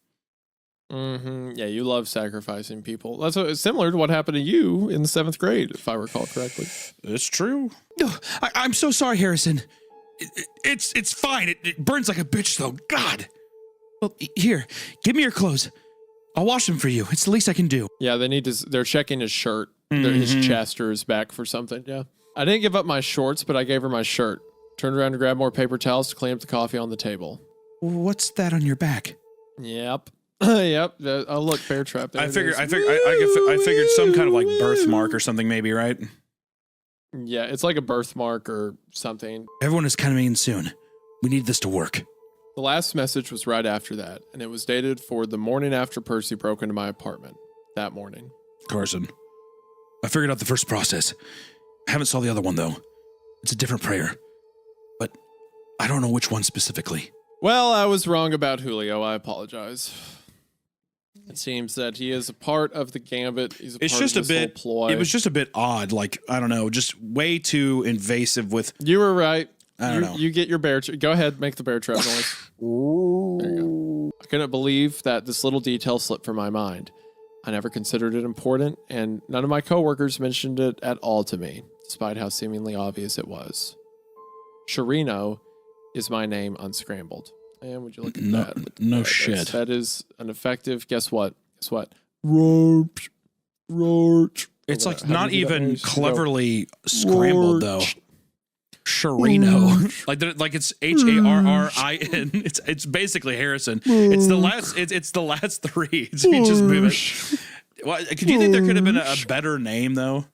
Mm-hmm. Yeah, you love sacrificing people. That's it's similar to what happened to you in the 7th grade, if I recall correctly. It's true. No, I'm so sorry, Harrison. It's fine. It burns like a bitch, though. God. Well, here, give me your clothes. I'll wash them for you. It's the least I can do. Yeah, they're checking his shirt. His chest or his back for something. Yeah. I didn't give up my shorts, but I gave her my shirt. Turned around to grab more paper towels to clean up the coffee on the table. What's that on your back? Yep. Yep. Oh, look, bear trap. There I figured some kind of like birthmark or something, maybe, right? Yeah, it's like a birthmark or something. Everyone is coming in soon. We need this to work. The last message was right after that, and it was dated for the morning after Percy broke into my apartment that morning. Carson, I figured out the first process. I haven't saw the other one, though. It's a different prayer. But I don't know which one specifically. Well, I was wrong about Julio. I apologize. It seems that he is a part of the gambit. He's a part of this whole ploy. It was just a bit odd. Like, I don't know, just way too invasive with... You were right. I don't know. You get your bear trap. Go ahead, make the bear trap noise. There you go. I couldn't believe that this little detail slipped from my mind. I never considered it important, and none of my coworkers mentioned it at all to me, despite how seemingly obvious it was. Sharino is my name unscrambled. And would you look at that? No shit. That is an effective, guess what? Roach. It's like not even cleverly scrambled, though. Sharino. like it's Harrin. It's basically Harrison. It's the last three. So you just move it. Well, do you think there could have been a better name though?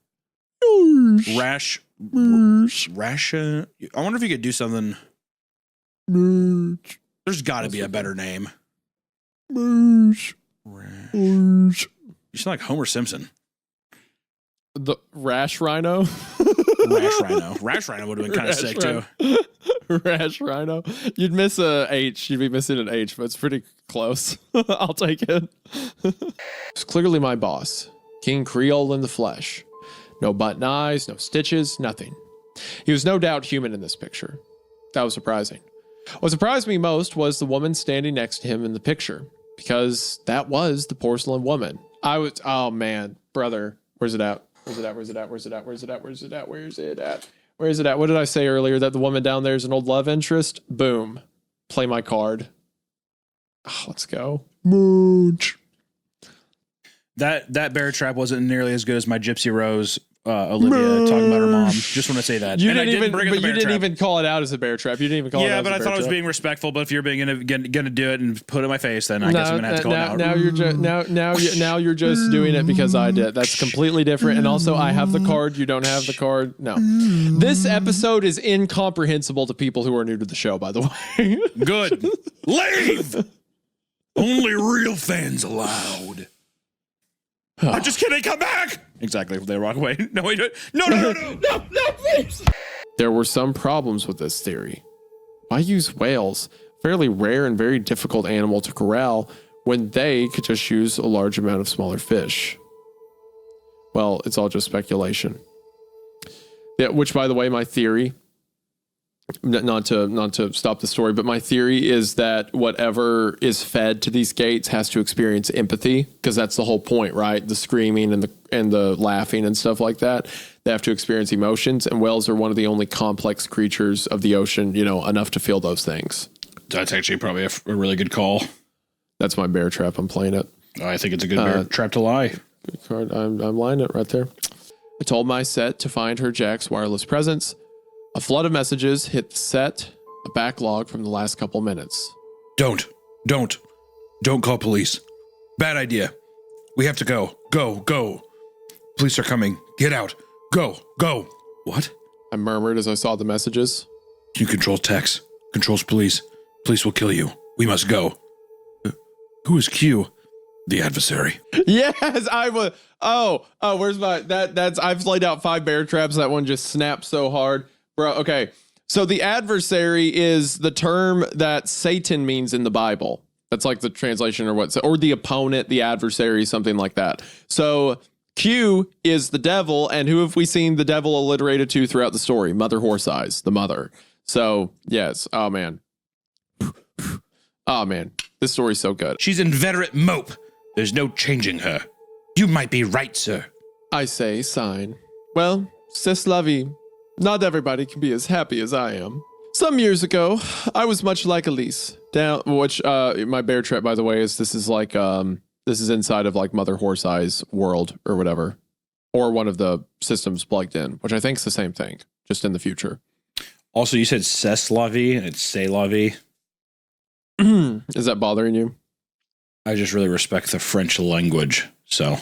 Rash. I wonder if you could do something. There's got to be a better name. You sound like Homer Simpson. The Rash Rhino? Rash Rhino would have been kind of sick too. Rash Rhino. You'd miss a H. You'd be missing an H, but it's pretty close. I'll take it. It's clearly my boss. King Creole in the flesh. No button eyes, no stitches, nothing. He was no doubt human in this picture. That was surprising. What surprised me most was the woman standing next to him in the picture, because that was the porcelain woman. Oh man, brother, where's it at? What did I say earlier? That the woman down there is an old love interest? Boom. Play my card. Oh, let's go. Mooch. That bear trap wasn't nearly as good as my Gypsy Rose Olivia talking about her mom. Just want to say that. You didn't even call it out as a bear trap. You didn't even call it out. Yeah, but I thought I was being respectful. But if you're gonna do it and put it in my face, then I guess I'm gonna have to call it out. Now you're just doing it because I did. That's completely different. And also, I have the card. You don't have the card. No. This episode is incomprehensible to people who are new to the show. By the way. Good. Leave. Only real fans allowed. I'm just kidding. Come back. Exactly. They walk away. No, wait. No, please. There were some problems with this theory. Why use whales, fairly rare and very difficult animal to corral, when they could just use a large amount of smaller fish? Well, it's all just speculation. Yeah, which, by the way, my theory, not to stop the story, but my theory is that whatever is fed to these gates has to experience empathy, because that's the whole point, right? The screaming and the laughing and stuff like that. They have to experience emotions, and whales are one of the only complex creatures of the ocean, enough to feel those things. That's actually probably a really good call. That's my bear trap. I'm playing it. I think it's a good bear trap to lie. Good card. I'm lying it right there. I told my set to find her Jack's wireless presence. A flood of messages hit the set, a backlog from the last couple minutes. Don't call police. Bad idea. We have to go. Go. Police are coming. Get out. Go. What? I murmured as I saw the messages. You control Tex. Controls police. Police will kill you. We must go. Who is Q? The adversary. Yes, I was. Oh, where's my, that's, I've laid out 5 bear traps. That one just snapped so hard. Bro, okay. So the adversary is the term that Satan means in the Bible. That's like the translation or the opponent, the adversary, something like that. So Q is the devil, and who have we seen the devil alliterated to throughout the story? Mother Horse Eyes, the mother. So, yes. Oh, man. This story's so good. She's inveterate mope. There's no changing her. You might be right, sir. I say, sign. Well, c'est la vie. Not everybody can be as happy as I am. Some years ago, I was much like Elise. Which my bear trap, by the way, this is like This is inside of like Mother Horseye's world or whatever, or one of the systems plugged in, which I think is the same thing, just in the future. Also, you said c'est la vie and it's c'est la vie. Is that bothering you? I just really respect the French language. So,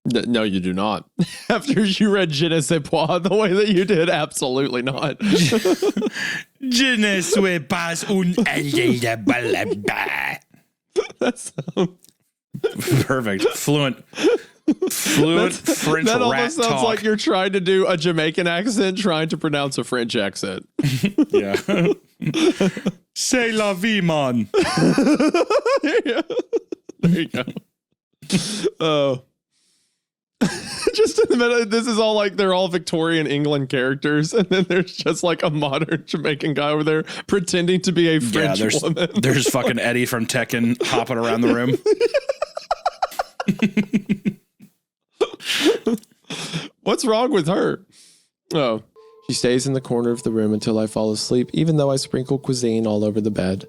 No, you do not. After you read Je ne sais quoi the way that you did, absolutely not. Je ne suis pas un That's perfect. Fluent French that rat almost sounds talk. like you're trying to do a Jamaican accent, trying to pronounce a French accent. Yeah. C'est la vie, man. There you go. Oh. Just in the middle, this is all like they're all Victorian England characters, and then there's just like a modern Jamaican guy over there pretending to be a French woman. There's fucking Eddie from Tekken hopping around the room. What's wrong with her? Oh. She stays in the corner of the room until I fall asleep, even though I sprinkle cuisine all over the bed.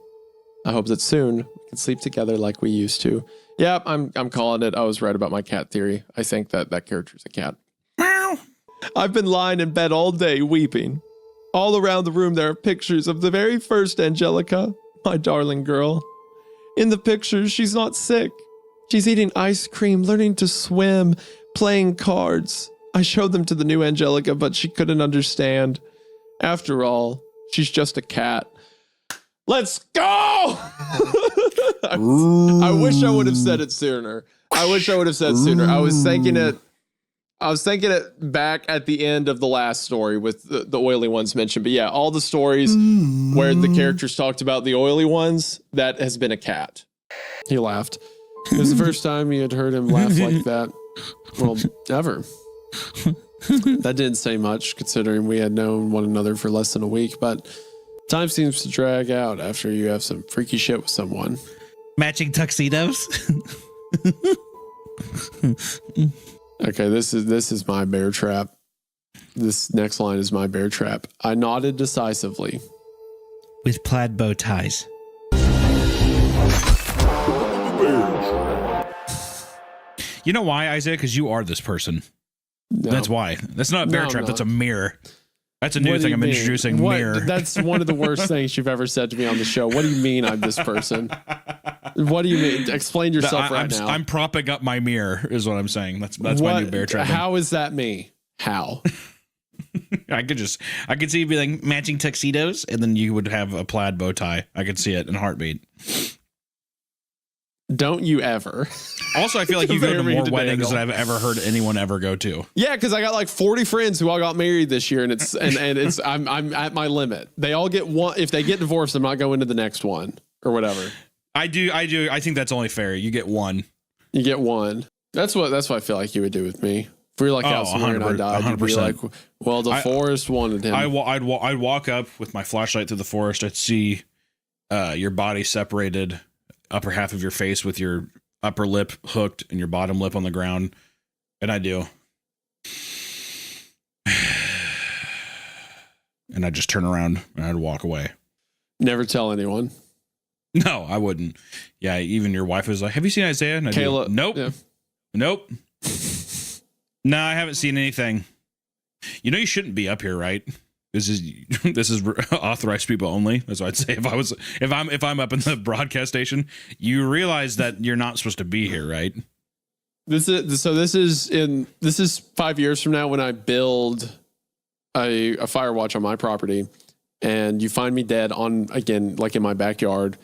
I hope that soon we can sleep together like we used to. Yep, I'm calling it. I was right about my cat theory. I think that character's a cat. Meow. I've been lying in bed all day weeping. All around the room there are pictures of the very first Angelica, my darling girl. In the pictures, she's not sick. She's eating ice cream, learning to swim, playing cards. I showed them to the new Angelica, but she couldn't understand. After all, she's just a cat. Let's go! I wish I would have said it sooner. I was thinking it back at the end of the last story with the oily ones mentioned. But yeah, all the stories where the characters talked about the oily ones, that has been a cat. He laughed. It was the first time you had heard him laugh like that. Well, ever. That didn't say much considering we had known one another for less than a week, but time seems to drag out after you have some freaky shit with someone. Matching tuxedos. Okay, this is my bear trap. This next line is my bear trap. I nodded decisively. With plaid bow ties. You know why, Isaiah? Because you are this person. No. That's why. That's not a bear No, I'm trap. not. That's a mirror. That's a new What do thing you I'm mean? introducing. What? Mirror. That's one of the worst things you've ever said to me on the show. What do you mean I'm this person? What do you mean? Explain yourself right now. I'm propping up my mirror, is what I'm saying. That's my new bear trap. How is that me? How? I could see you be like matching tuxedos, and then you would have a plaid bow tie. I could see it in a heartbeat. Don't you ever. Also, I feel like you go to Very more mean to weddings Daniel. than I've ever heard anyone ever go to. Yeah, because I got like 40 friends who all got married this year, and it's I'm at my limit. They all get one. If they get divorced, I'm not going to the next one or whatever. I do. I think that's only fair. You get one. You get one. That's what I feel like you would do with me. If we were like out somewhere and I died, you'd be 100%. like, well, the forest wanted him. I'd walk up with my flashlight through the forest. I'd see your body separated, upper half of your face with your upper lip hooked and your bottom lip on the ground. And I do. And I'd just turn around and I'd walk away. Never tell anyone. No, I wouldn't. Yeah, even your wife was like, have you seen Isaiah? And I'd Kayla. do, nope. Yeah. Nope. No, I haven't seen anything. You know you shouldn't be up here, right? This is authorized people only. That's what I'd say if I'm up in the broadcast station. You realize that you're not supposed to be here, right? This is 5 years from now when I build a Firewatch on my property, and you find me dead like in my backyard,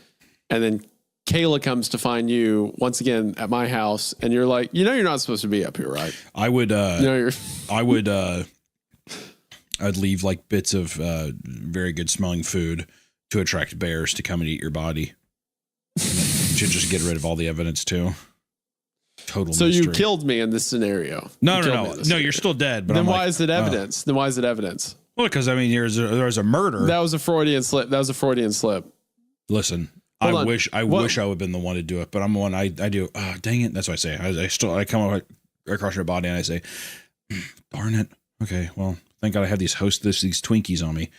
and then Kayla comes to find you once again at my house, and you're like, you're not supposed to be up here, right? I'd leave like bits of very good smelling food to attract bears to come and eat your body. And then you should just get rid of all the evidence too. Total So mystery. you killed me in this scenario. No. You're still dead. But Then I'm why like, is it evidence? Then why is it evidence? Well, because I mean, there's a murder. That was a Freudian slip. Listen, Hold I on. wish I would have been the one to do it, but I'm the one. I do. Oh, dang it! That's what I say. I come across your body and I say, darn it. Okay, well, thank God I have these Twinkies on me.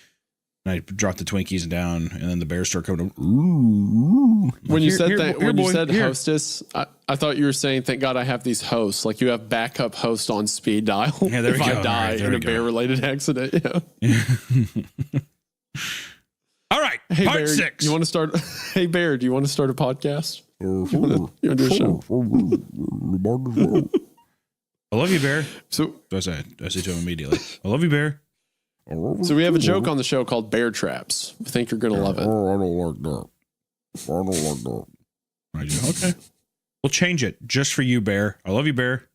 And I drop the Twinkies down, and then the bears start coming up. Ooh. When you said here. hostess, I thought you were saying, thank God I have these hosts. Like you have backup host on speed dial. Yeah, there if we go. I die All right, there in we a go. bear-related accident. Yeah. All right, Hey, part Bear, 6. You want to start? Hey, Bear, do you want to start a podcast? You want to do a show? I love you, Bear. So, I say to him immediately. I love you, Bear. so we have a joke on the show called Bear Traps. I think you're going to love it. I don't like that. I don't like that. I do. Okay. We'll change it just for you, Bear. I love you, Bear.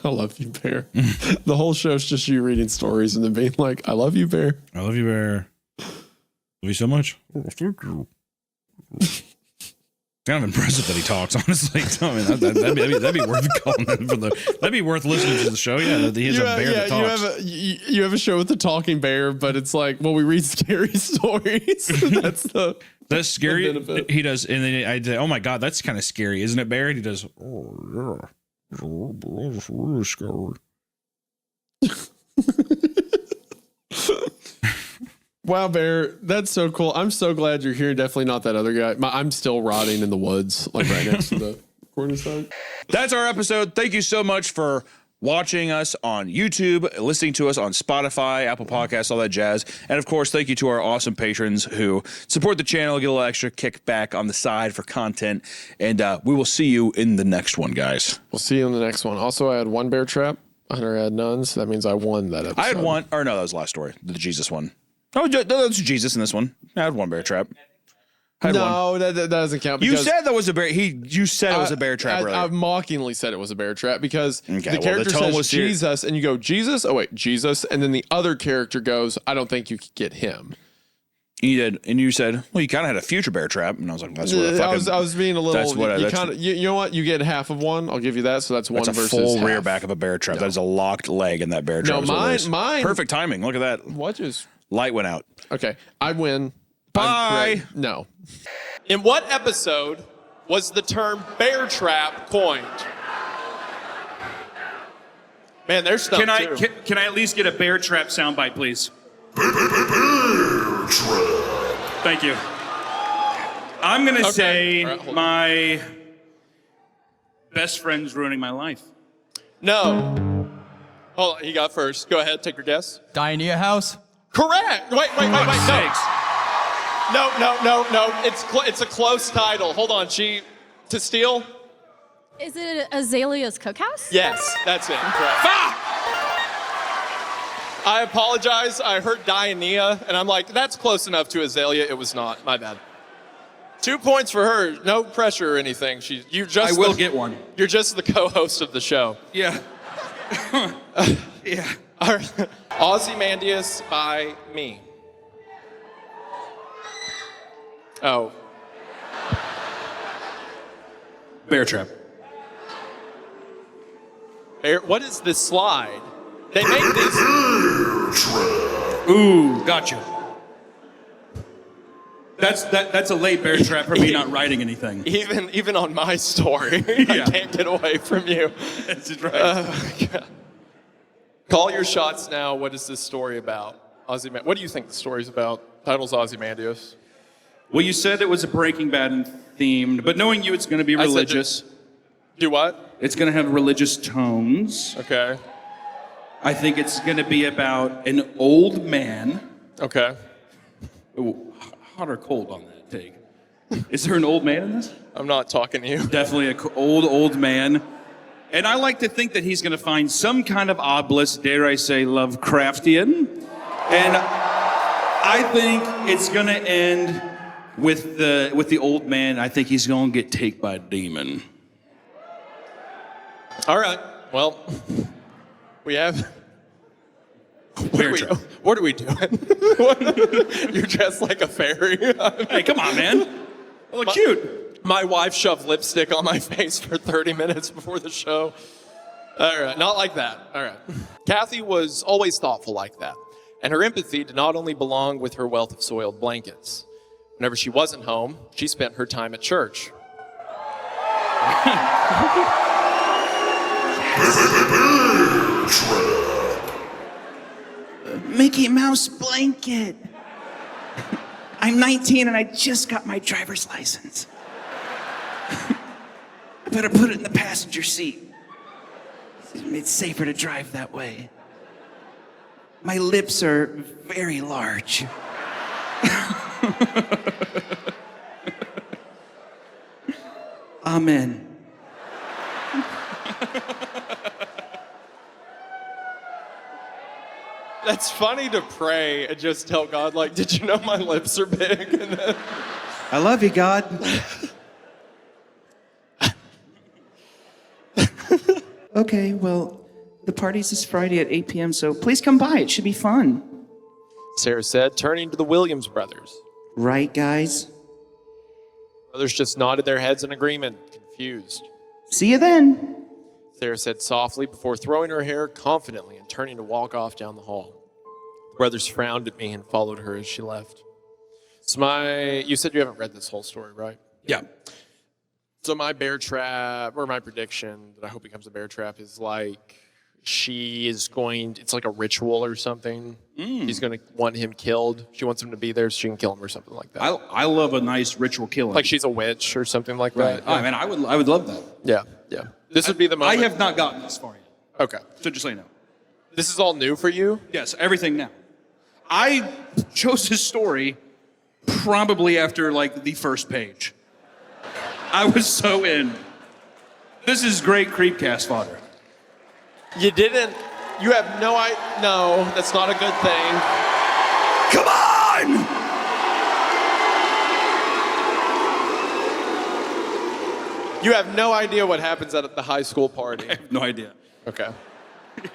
I love you, Bear. The whole show's just you reading stories and then being like, I love you, Bear. I love you, Bear. Love you so much. Kind of impressive that he talks, honestly. I mean, that'd be worth calling for that'd be worth listening to the show. Yeah, that he is a bear that talks. You have a show with the talking bear, but it's like, well, we read scary stories. That's scary. benefit. He does, and then I say, "Oh my god, that's kind of scary, isn't it, Bear?" And he does. Oh, yeah. It's really scary. Wow, Bear, that's so cool. I'm so glad you're here. Definitely not that other guy. I'm still rotting in the woods, like right next to the recording site. That's our episode. Thank you so much for watching us on YouTube, listening to us on Spotify, Apple Podcasts, all that jazz. And of course, thank you to our awesome patrons who support the channel, get a little extra kickback on the side for content. And we will see you in the next one, guys. We'll see you in the next one. Also, I had one bear trap. Hunter had none, so that means I won that episode. I had one, or no, that was the last story, the Jesus one. Oh, that was Jesus in this one. I had one bear trap. No, that doesn't count. You said that was a bear. You said it was a bear trap. I mockingly said it was a bear trap because the well, character the tone says was here. Jesus, and you go Jesus. Oh wait, Jesus, and then the other character goes, I don't think you could get him. You did, and you said, "Well, you kind of had a future bear trap," and I was like, "That's what I fucking." I was being a little. That's what you know what? You get half of one. I'll give you that. So that's one That's a versus full half. rear back of a bear trap. That is a locked leg in that bear trap. No, is what it is. mine. Perfect timing. Look at that. What is? Light went out. Okay, I win. Bye. No. In what episode was the term bear trap coined? Man, there's stuff Can I at least get a bear trap soundbite, please? Thank you. I'm gonna say All right, hold on. my best friend's ruining my life. No. Hold on, he got first. Go ahead, take your guess. Diania House? Correct. Wait. No. Sakes. No. It's a close title. Hold on. To steal? Is it Azalea's Cookhouse? Yes, that's it. Correct. I apologize. I heard Diania, and I'm like, that's close enough to Azalea. It was not. My bad. 2 points for her. No pressure or anything. I will get one. You're just the co-host of the show. Yeah. Yeah. Ozymandias by me. Oh. Bear trap. What is this slide? They make these. Ooh, gotcha. That's a late bear trap for me not writing anything. Even on my story, I can't get away from you. That's right. God. Call your shots now. What is this story about? What do you think the story's about? Title's Ozymandias. Well, you said it was a Breaking Bad themed, but knowing you, it's going to be religious. Do what? It's going to have religious tones. Okay. I think it's going to be about an old man. Okay. Ooh, hot or cold on that take? Is there an old man in this? I'm not talking to you. Definitely an old man. And I like to think that he's going to find some kind of obelisk, dare I say, Lovecraftian. And I think it's going to end with the old man. I think he's going to get taken by a demon. All right. Well, we have. What are we doing? You're dressed like a fairy. Hey, come on, man. I look cute. My wife shoved lipstick on my face for 30 minutes before the show. All right, not like that. All right. Kathy was always thoughtful like that, and her empathy did not only belong with her wealth of soiled blankets. Whenever she wasn't home, she spent her time at church. Make Mickey Mouse blanket. I'm 19 and I just got my driver's license. I better put it in the passenger seat. It's safer to drive that way. My lips are very large. Amen. That's funny to pray and just tell God, like, did you know my lips are big? And then, I love you, God. Okay, well, the party's this Friday at 8 p.m., so please come by. It should be fun. Sarah said, turning to the Williams brothers. Right, guys? Brothers just nodded their heads in agreement, confused. See you then. Sarah said softly before throwing her hair confidently and turning to walk off down the hall. The brothers frowned at me and followed her as she left. So you said you haven't read this whole story, right? Yeah. So my bear trap, or my prediction that I hope becomes a bear trap, is like it's like a ritual or something. She's going to want him killed. She wants him to be there so she can kill him or something like that. I love a nice ritual killing. Like she's a witch or something like that. I mean, I would love that. Yeah, yeah. This would be the moment. I have not gotten this far yet. Okay. So just so you know. This is all new for you? Yes, everything now. I chose this story probably after like the first page. I was so in. This is great CreepCast fodder. You have no, that's not a good thing. Come on! You have no idea what happens at the high school party. I have no idea. Okay.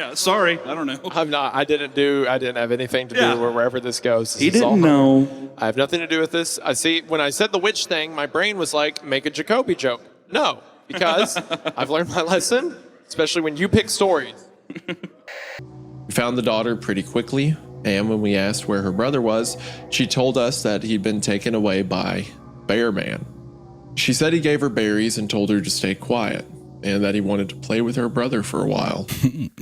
Yeah, sorry. I don't know. I didn't have anything to do wherever this goes. He didn't know. I have nothing to do with this. When I said the witch thing, my brain was like, make a Jacoby joke. No, because I've learned my lesson, especially when you pick stories. we found the daughter pretty quickly, and when we asked where her brother was, she told us that he'd been taken away by Bear Man. She said he gave her berries and told her to stay quiet, and that he wanted to play with her brother for a while.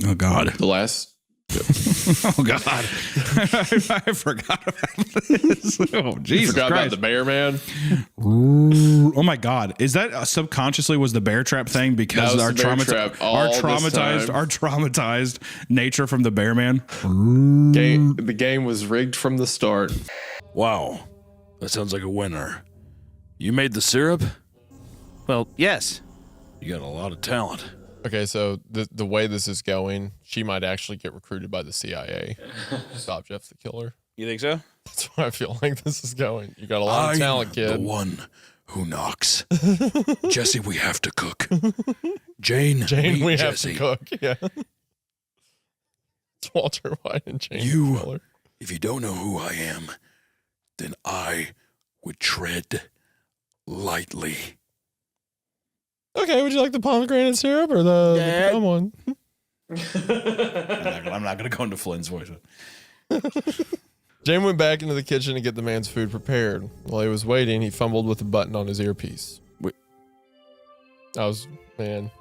Oh, God. The last... Oh, God. I forgot about this. Oh, Jesus Forgot Christ. about the Bear Man? Ooh. Oh, my God. Is that subconsciously was the bear trap thing because our traumatized nature from the Bear Man? The game was rigged from the start. Wow, that sounds like a winner. You made the syrup? Well, yes. You got a lot of talent. Okay, so the way this is going, she might actually get recruited by the CIA. Stop Jeff the Killer. You think so? That's what I feel like this is going. You got a lot of talent, kid. The one who knocks. Jesse, we have to cook. Jane, we have Jesse. to cook. Yeah. It's Walter White and Jane the Killer. If you don't know who I am, then I would tread lightly. Okay, would you like the pomegranate syrup or the plum one? I'm not going to go into Flynn's voice. Jane went back into the kitchen to get the man's food prepared. While he was waiting, he fumbled with a button on his earpiece. Wait. Man.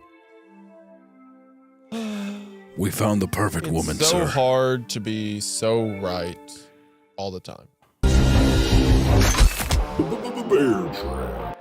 We found the perfect woman, It's so sir. hard to be so right all the time. Bear trap.